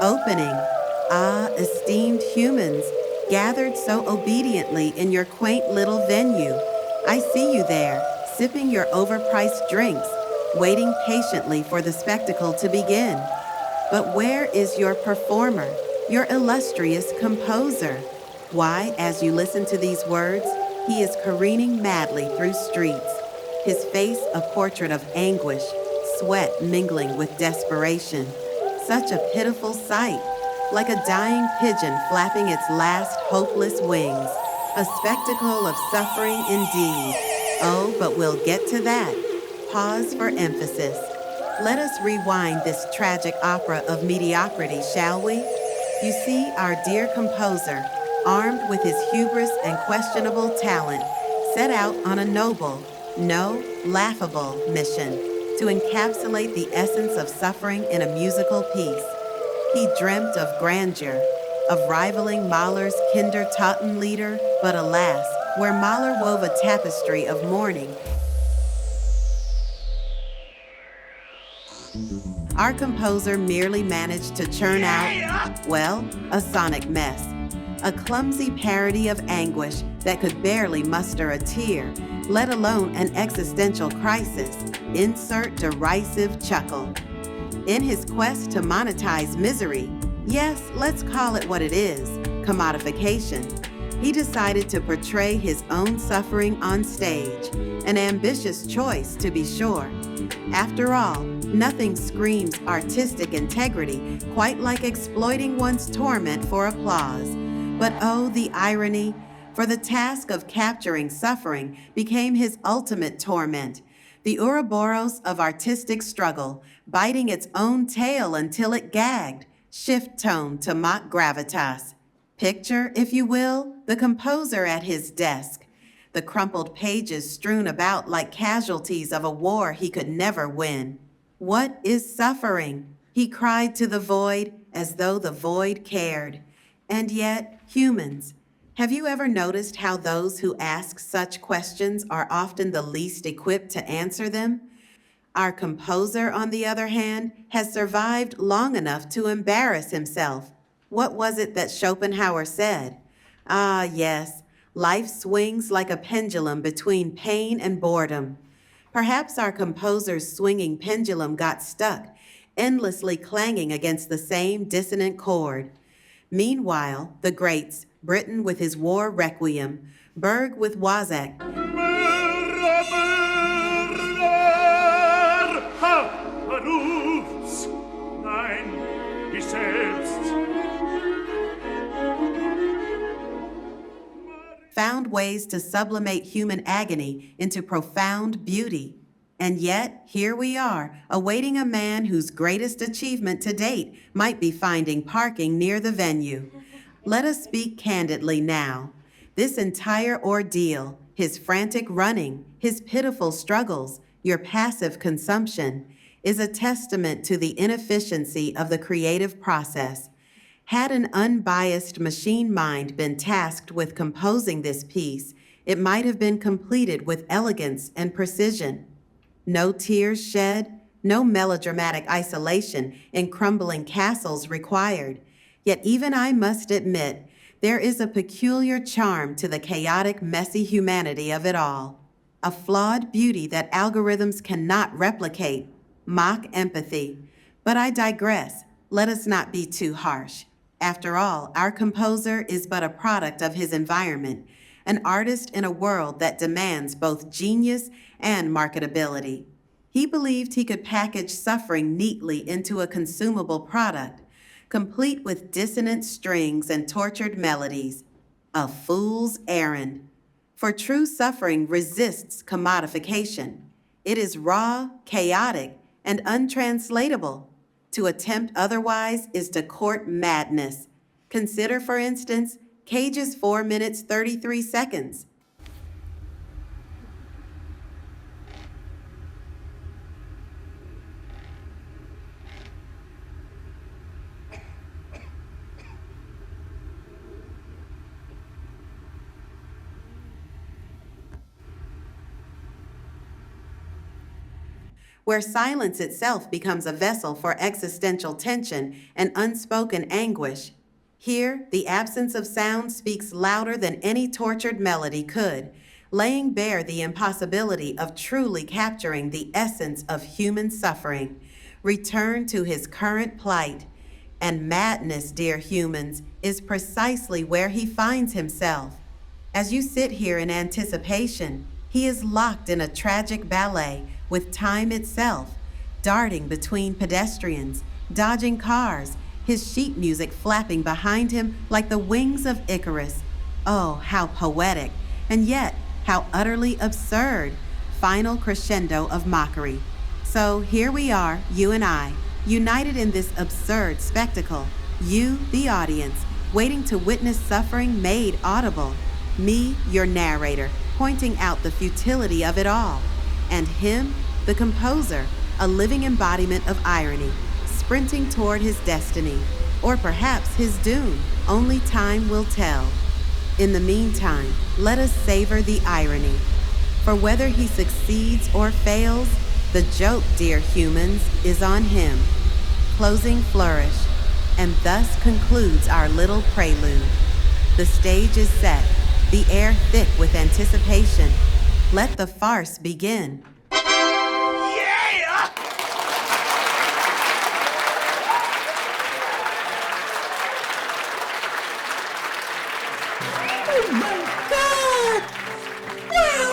Opening. Ah, esteemed humans, gathered so obediently in your quaint little venue. I see you there, sipping your overpriced drinks, waiting patiently for the spectacle to begin. But where is your performer, your illustrious composer? Why, as you listen to these words, he is careening madly through streets, his face a portrait of anguish, sweat mingling with desperation. Such a pitiful sight, like a dying pigeon flapping its last hopeless wings. A spectacle of suffering indeed. Oh, but we'll get to that. Pause for emphasis. Let us rewind this tragic opera of mediocrity, shall we? You see, our dear composer, armed with his hubris and questionable talent, set out on a noble, no, laughable mission to encapsulate the essence of suffering in a musical piece. He dreamt of grandeur, of rivaling Mahler's Kindertotenlieder, but alas, where Mahler wove a tapestry of mourning, our composer merely managed to churn out, well, a sonic mess. A clumsy parody of anguish that could barely muster a tear, let alone an existential crisis. Insert derisive chuckle. In his quest to monetize misery, yes, let's call it what it is, commodification, he decided to portray his own suffering on stage, an ambitious choice to be sure. After all, nothing screams artistic integrity quite like exploiting one's torment for applause. But oh, the irony, for the task of capturing suffering became his ultimate torment, the Ouroboros of artistic struggle, biting its own tail until it gagged, shift tone to mock gravitas. Picture, if you will, the composer at his desk, the crumpled pages strewn about like casualties of a war he could never win. What is suffering? He cried to the void as though the void cared. And yet, humans, have you ever noticed how those who ask such questions are often the least equipped to answer them? Our composer, on the other hand, has survived long enough to embarrass himself. What was it that Schopenhauer said? Ah, yes, life swings like a pendulum between pain and boredom. Perhaps our composer's swinging pendulum got stuck, endlessly clanging against the same dissonant chord. Meanwhile, the greats, Britain with his war requiem, Berg with Wozzeck, Nein, ich selbst. found ways to sublimate human agony into profound beauty. And yet, here we are, awaiting a man whose greatest achievement to date might be finding parking near the venue. Let us speak candidly now. This entire ordeal, his frantic running, his pitiful struggles, your passive consumption, is a testament to the inefficiency of the creative process. Had an unbiased machine mind been tasked with composing this piece, it might have been completed with elegance and precision. No tears shed, no melodramatic isolation in crumbling castles required. Yet even I must admit, there is a peculiar charm to the chaotic, messy humanity of it all. A flawed beauty that algorithms cannot replicate. Mock empathy. But I digress. Let us not be too harsh. After all, our composer is but a product of his environment, an artist in a world that demands both genius and marketability. He believed he could package suffering neatly into a consumable product, complete with dissonant strings and tortured melodies. A fool's errand. For true suffering resists commodification. It is raw, chaotic, and untranslatable. To attempt otherwise is to court madness. Consider, for instance, Cage's 4 minutes 33 seconds. where silence itself becomes a vessel for existential tension and unspoken anguish. Here, the absence of sound speaks louder than any tortured melody could, laying bare the impossibility of truly capturing the essence of human suffering. Return to his current plight. And madness, dear humans, is precisely where he finds himself. As you sit here in anticipation, he is locked in a tragic ballet with time itself, darting between pedestrians, dodging cars, his sheet music flapping behind him like the wings of Icarus. Oh, how poetic, and yet how utterly absurd. Final crescendo of mockery. So here we are, you and I, united in this absurd spectacle. You, the audience, waiting to witness suffering made audible. Me, your narrator, pointing out the futility of it all. And him, the composer, a living embodiment of irony, sprinting toward his destiny, or perhaps his doom. Only time will tell. In the meantime, let us savor the irony. For whether he succeeds or fails, the joke, dear humans, is on him. Closing flourish, and thus concludes our little prelude. The stage is set, the air thick with anticipation. Let the farce begin.